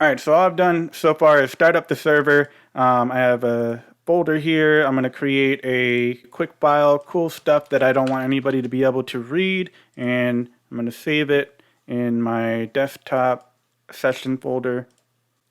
All right, so all I've done so far is start up the server. I have a folder here. I'm going to create a quick file, cool stuff that I don't want anybody to be able to read, and I'm going to save it in my desktop session folder.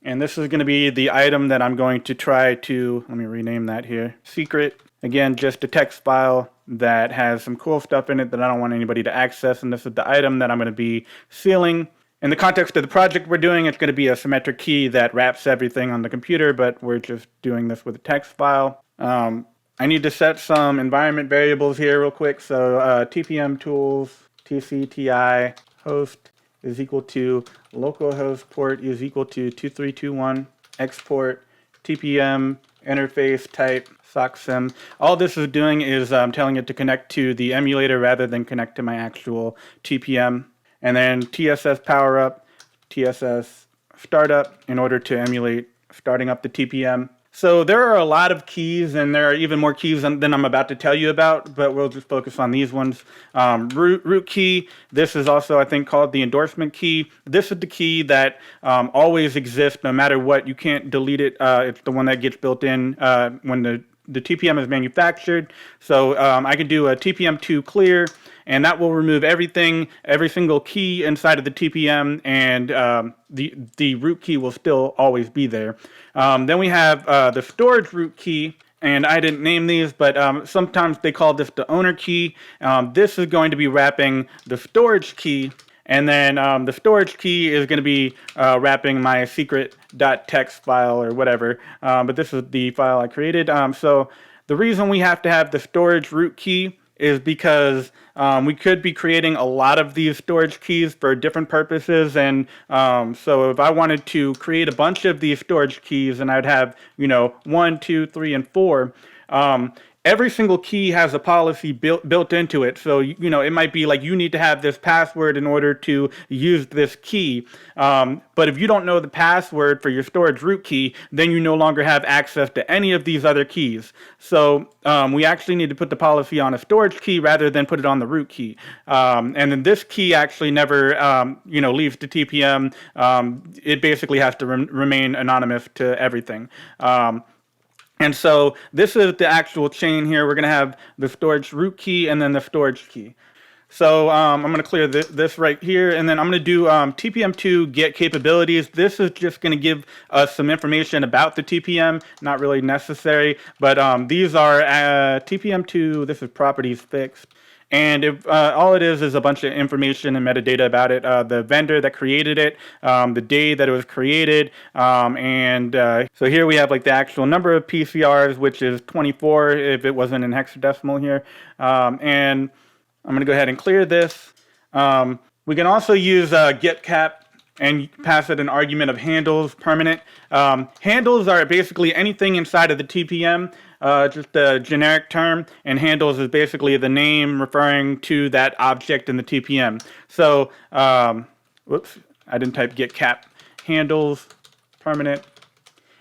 And this is going to be the item that I'm going to try to, let me rename that here, secret. Again, just a text file that has some cool stuff in it that I don't want anybody to access, and this is the item that I'm going to be sealing. In the context of the project we're doing, it's going to be a symmetric key that wraps everything on the computer, but we're just doing this with a text file. I need to set some environment variables here real quick. So tpm tools, tcti, host is equal to localhost port is equal to 2321, export, tpm interface type, socksim. All this is doing is telling it to connect to the emulator rather than connect to my actual TPM. And then TSS power up, TSS startup in order to emulate starting up the TPM. So there are a lot of keys, and there are even more keys than I'm about to tell you about, but we'll just focus on these ones. Rootkey, this is also, I think, called the endorsement key. This is the key that always exists no matter what. You can't delete it. It's the one that gets built in when the TPM is manufactured. So I can do a Tpm2 clear, and that will remove everything, every single key inside of the TPM, and the root key will still always be there. Then we have the storage root key, and I didn't name these, but sometimes they call this the owner key. This is going to be wrapping the storage key, and then the storage key is going to be wrapping my secret.txt file or whatever, but this is the file I created. So the reason we have to have the storage root key is because we could be creating a lot of these storage keys for different purposes, and so if I wanted to create a bunch of these storage keys, and I'd have 1, 2, 3, and 4. Every single key has a policy built into it. So, it might be like you need to have this password in order to use this key. But if you don't know the password for your storage root key, then you no longer have access to any of these other keys. So we actually need to put the policy on a storage key rather than put it on the root key. And then this key actually never, leaves the TPM. It basically has to remain anonymous to everything. And so this is the actual chain here. We're going to have the storage root key and then the storage key. So I'm going to clear this right here, and then I'm going to do Tpm2 Get Capabilities. This is just going to give us some information about the TPM, not really necessary, but these are Tpm2, this is properties fixed. And if all it is a bunch of information and metadata about it, the vendor that created it, the day that it was created, and so here we have like the actual number of PCRs, which is 24 if it wasn't in hexadecimal here. And I'm going to go ahead and clear this. We can also use getCap and pass it an argument of handles permanent. Handles are basically anything inside of the TPM, just a generic term, and handles is basically the name referring to that object in the TPM. So, whoops, I didn't type getCap. Handles permanent.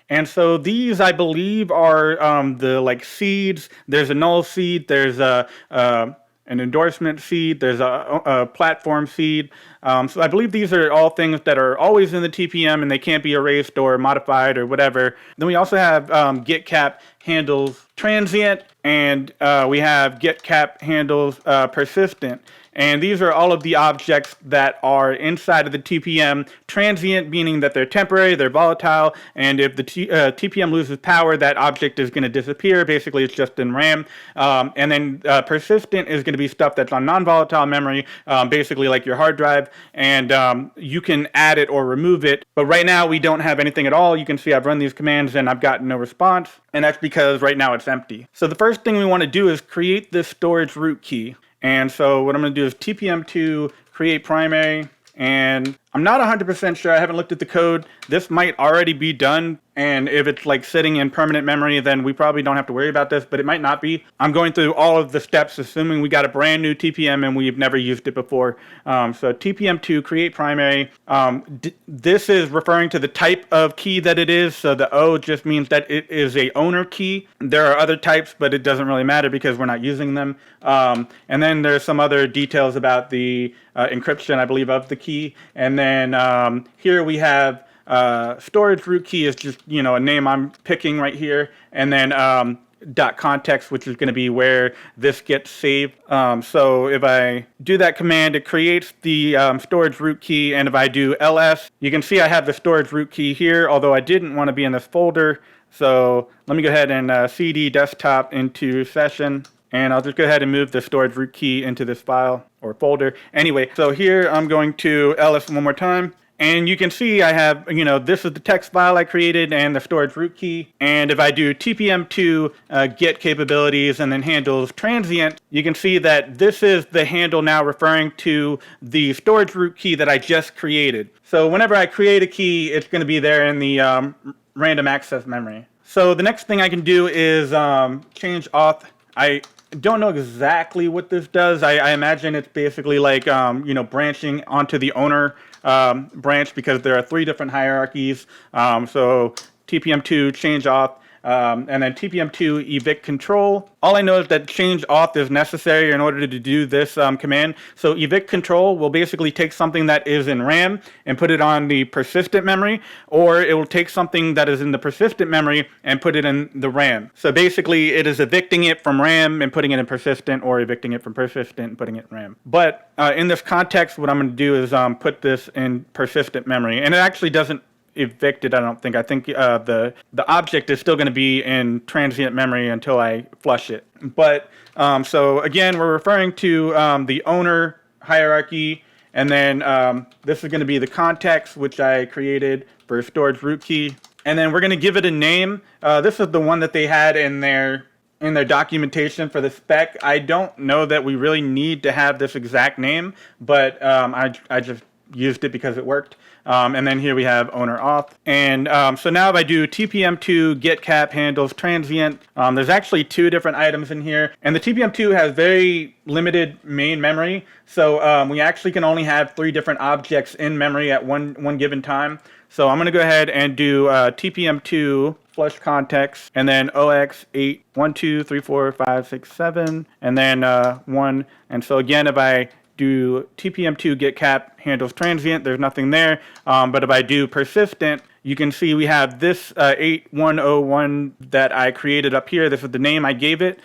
And so these, I believe, are the seeds. There's a null seed. There's an endorsement seed, there's a platform seed. So I believe these are all things that are always in the TPM and they can't be erased or modified or whatever. Then we also have getCap handles transient, and we have getCap handles persistent. And these are all of the objects that are inside of the TPM. Transient meaning that they're temporary, they're volatile, and if the TPM loses power, that object is going to disappear. Basically, it's just in RAM. And then persistent is going to be stuff that's on non-volatile memory, basically like your hard drive, and you can add it or remove it. But right now, we don't have anything at all. You can see I've run these commands and I've gotten no response, and that's because right now it's empty. So the first thing we want to do is create this storage root key. And so what I'm going to do is tpm2 create primary, and I'm not 100% sure. I haven't looked at the code. This might already be done, and if it's sitting in permanent memory, then we probably don't have to worry about this, but it might not be. I'm going through all of the steps assuming we got a brand new TPM and we've never used it before. So tpm2 create primary. This is referring to the type of key that it is, so the O just means that it is a owner key. There are other types, but it doesn't really matter because we're not using them. And then there's some other details about the encryption, I believe, of the key. And then here we have storage root key is just, a name I'm picking right here. And then .context, which is going to be where this gets saved. So if I do that command, it creates the storage root key. And if I do ls, you can see I have the storage root key here, although I didn't want to be in this folder. So let me go ahead and cd desktop into session. And I'll just go ahead and move the storage root key into this file or folder. Anyway, so here I'm going to ls one more time. And you can see I have, this is the text file I created and the storage root key. And if I do Tpm2 Get Capabilities and then handles transient, you can see that this is the handle now referring to the storage root key that I just created. So whenever I create a key, it's going to be there in the random access memory. So the next thing I can do is change auth. I don't know exactly what this does. I imagine it's basically like, branching onto the owner branch, because there are 3 different hierarchies. So Tpm2 change auth, and then Tpm2 evict control. All I know is that change auth is necessary in order to do this command. So evict control will basically take something that is in RAM and put it on the persistent memory, or it will take something that is in the persistent memory and put it in the RAM. So basically it is evicting it from RAM and putting it in persistent, or evicting it from persistent and putting it in RAM. But in this context, what I'm going to do is put this in persistent memory, and it actually doesn't evicted, I don't think. I think the object is still going to be in transient memory until I flush it. But so again, we're referring to the owner hierarchy, and then this is going to be the context, which I created for storage root key, and then we're going to give it a name. This is the one that they had in their documentation for the spec. I don't know that we really need to have this exact name, but I just used it because it worked. And then here we have owner auth. And so now if I do Tpm2 Get Cap handles transient, there's actually 2 different items in here. And the Tpm2 has very limited main memory. So we actually can only have 3 different objects in memory at one given time. So I'm going to go ahead and do Tpm2 flush context, and then OX8, 1, 2, 3, 4, 5, 6, 7, and then 1. And so again, if I do Tpm2 Get Cap handles transient, there's nothing there. But if I do persistent, you can see we have this 8101 that I created up here. This is the name I gave it.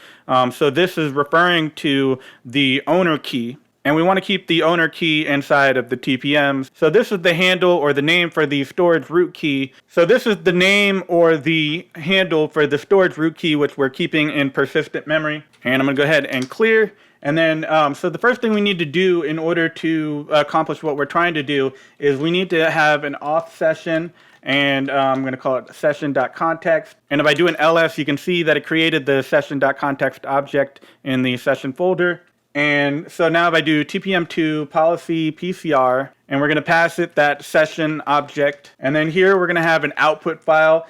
So this is referring to the owner key. And we want to keep the owner key inside of the TPMs. So this is the handle or the name for the storage root key. So this is the name or the handle for the storage root key, which we're keeping in persistent memory. And I'm going to go ahead and clear. And then, so the first thing we need to do in order to accomplish what we're trying to do is we need to have an auth session, and I'm going to call it session.context. And if I do an ls, you can see that it created the session.context object in the session folder. And so now if I do Tpm2 policy PCR, and we're going to pass it that session object, and then here we're going to have an output file.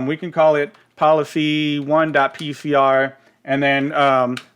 We can call it policy1.pcr. And then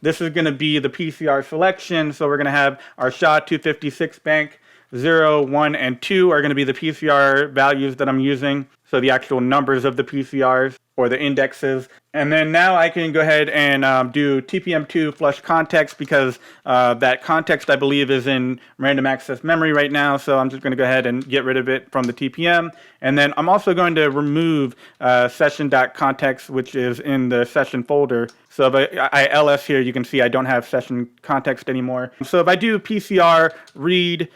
this is going to be the PCR selection. So we're going to have our SHA-256 bank. 0, 1, and 2 are going to be the PCR values that I'm using. So the actual numbers of the PCRs or the indexes. And then now I can go ahead and do Tpm2 flush context, because that context I believe is in random access memory right now. So I'm just going to go ahead and get rid of it from the TPM. And then I'm also going to remove session.context, which is in the session folder. So if I ls here, you can see I don't have session context anymore. So if I do PCR read,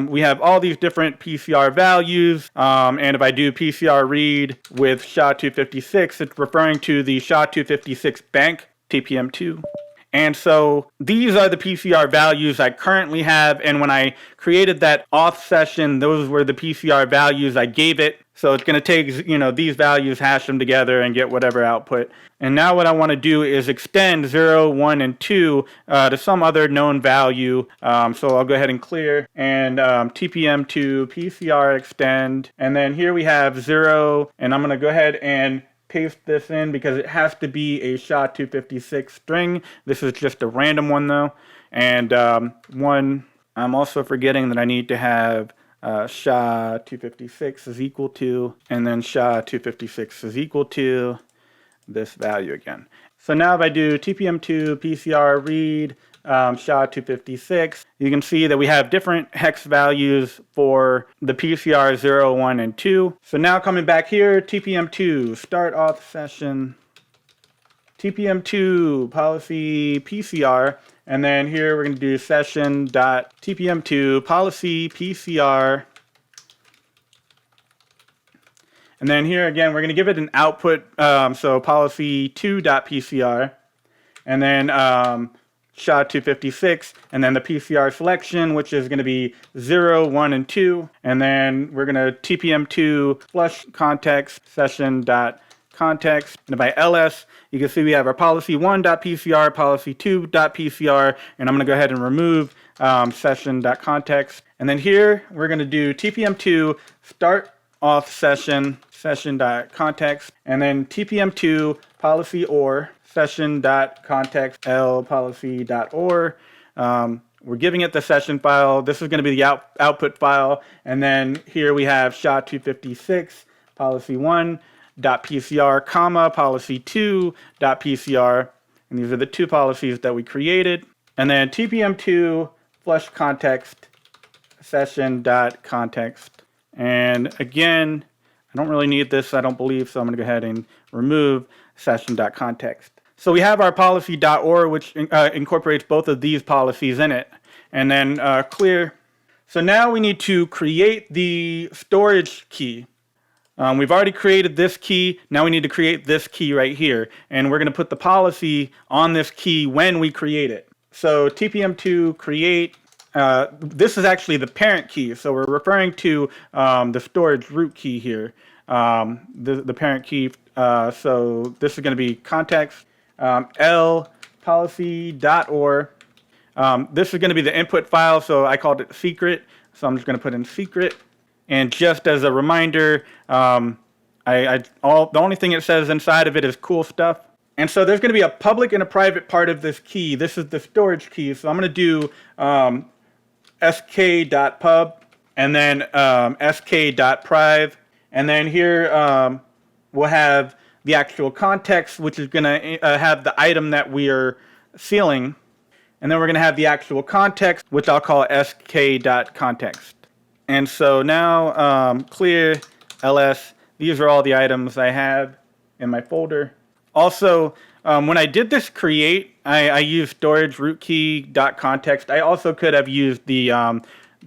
we have all these different PCR values. And if I do PCR read with SHA-256, it's referring to the SHA-256 bank, TPM2. And so these are the PCR values I currently have. And when I created that auth session, those were the PCR values I gave it. So it's going to take, these values, hash them together, and get whatever output. And now what I want to do is extend 0, 1, and 2 to some other known value. So I'll go ahead and clear, and Tpm2 PCR extend. And then here we have 0, and I'm going to go ahead and paste this in because it has to be a SHA-256 string. This is just a random one though. And 1, I'm also forgetting that I need to have SHA-256 is equal to, and then SHA-256 is equal to this value again. So now if I do Tpm2 PCR read SHA-256. You can see that we have different hex values for the PCR 0, 1, and 2. So now coming back here, Tpm2, start auth session, Tpm2 policy PCR, and then here we're going to do session.tpm2 policy PCR. And then here again, we're going to give it an output, so policy2.pcr, and then SHA-256, and then the PCR selection, which is going to be 0, 1, and 2. And then we're going to tpm2 flush context session.context. And by ls, you can see we have our policy1.pcr, policy2.pcr, and I'm going to go ahead and remove session.context. And then here, we're going to do tpm2 start auth session.context, and then tpm2 policy or session.context l policy.or. We're giving it the session file. This is going to be the output file. And then here we have SHA-256 policy1.pcr, comma, policy2.pcr. And these are the two policies that we created. And then tpm2 flush context session.context. And again, I don't really need this, I don't believe, so I'm going to go ahead and remove session.context. So we have our policy.or, which incorporates both of these policies in it. And then clear. So now we need to create the storage key. We've already created this key. Now we need to create this key right here. And we're going to put the policy on this key when we create it. So tpm2 create. This is actually the parent key, so we're referring to the storage root key here, the parent key. So this is going to be context l policy.or. This is going to be the input file, so I called it secret, so I'm just going to put in secret. And just as a reminder, the only thing it says inside of it is cool stuff. And so there's going to be a public and a private part of this key. This is the storage key, so I'm going to do sk.pub and then sk.priv, and then here we'll have the actual context, which is going to have the item that we are sealing, and then we're going to have the actual context, which I'll call sk.context. And so now clear ls, these are all the items I have in my folder. Also, when I did this create, I used storage rootkey.context. I also could have used the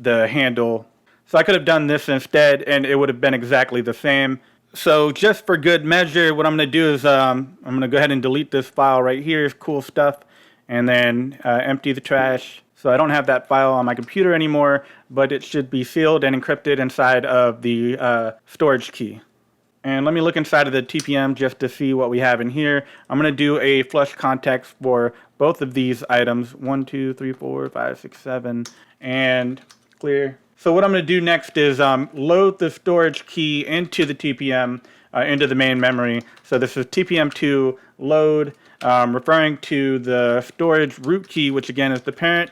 handle. So I could have done this instead, and it would have been exactly the same. So just for good measure, what I'm going to do is I'm going to go ahead and delete this file right here, cool stuff, and then empty the trash. So I don't have that file on my computer anymore, but it should be sealed and encrypted inside of the storage key. And let me look inside of the TPM just to see what we have in here. I'm going to do a flush context for both of these items, 1, 2, 3, 4, 5, 6, 7, and clear. So what I'm going to do next is load the storage key into the TPM, into the main memory. So this is tpm2 load, referring to the storage root key, which again is the parent.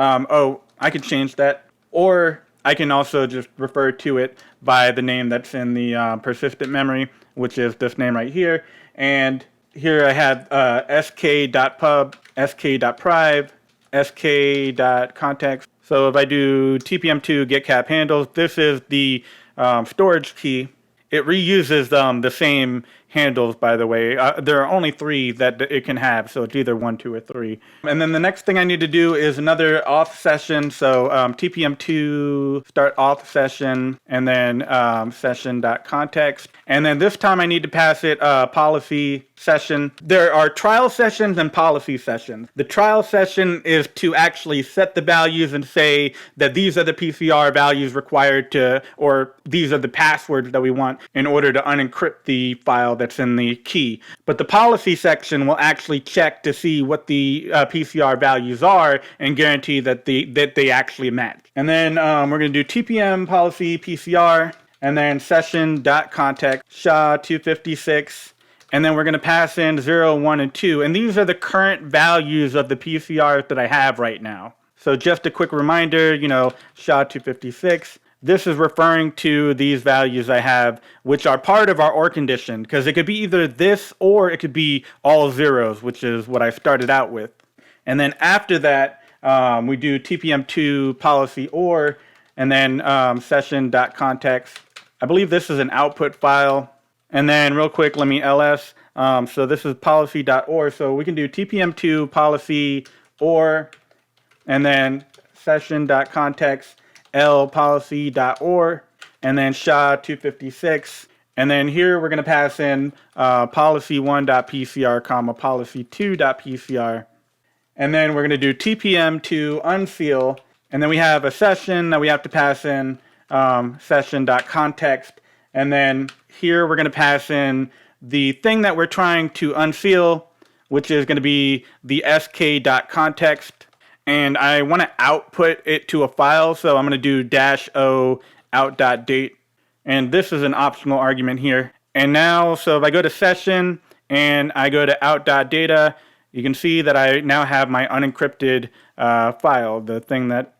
I could change that, or I can also just refer to it by the name that's in the persistent memory, which is this name right here. And here I have sk.pub, sk.priv, sk.context. So if I do tpm2 get cap handles, this is the storage key. It reuses the same handles, by the way. There are only 3 that it can have, so it's either 1, 2, or 3. And then the next thing I need to do is another auth session. So tpm2 start auth session, and then session.context. And then this time I need to pass it policy session. There are trial sessions and policy sessions. The trial session is to actually set the values and say that these are the PCR values required to, or these are the passwords that we want in order to unencrypt the file that's in the key. But the policy section will actually check to see what the PCR values are and guarantee that they actually match. And then we're going to do tpm policy PCR, and then session.context SHA-256. And then we're going to pass in 0, 1, and 2. And these are the current values of the PCRs that I have right now. So just a quick reminder, SHA-256. This is referring to these values I have, which are part of our OR condition, because it could be either this or it could be all zeros, which is what I started out with. And then after that, we do tpm2 policy or, and then session.context. I believe this is an output file. And then real quick, let me ls. So this is policy.or. So we can do tpm2 policy or, and then session.context l policy.or, and then SHA-256. And then here we're going to pass in policy1.pcr, comma, policy2.pcr. And then we're going to do tpm2 unseal. And then we have a session that we have to pass in session.context. And then here we're going to pass in the thing that we're trying to unseal, which is going to be the sk.context. And I want to output it to a file. So I'm going to do -o out.date. And this is an optional argument here. And now, so if I go to session and I go to out.data, you can see that I now have my unencrypted file, the thing that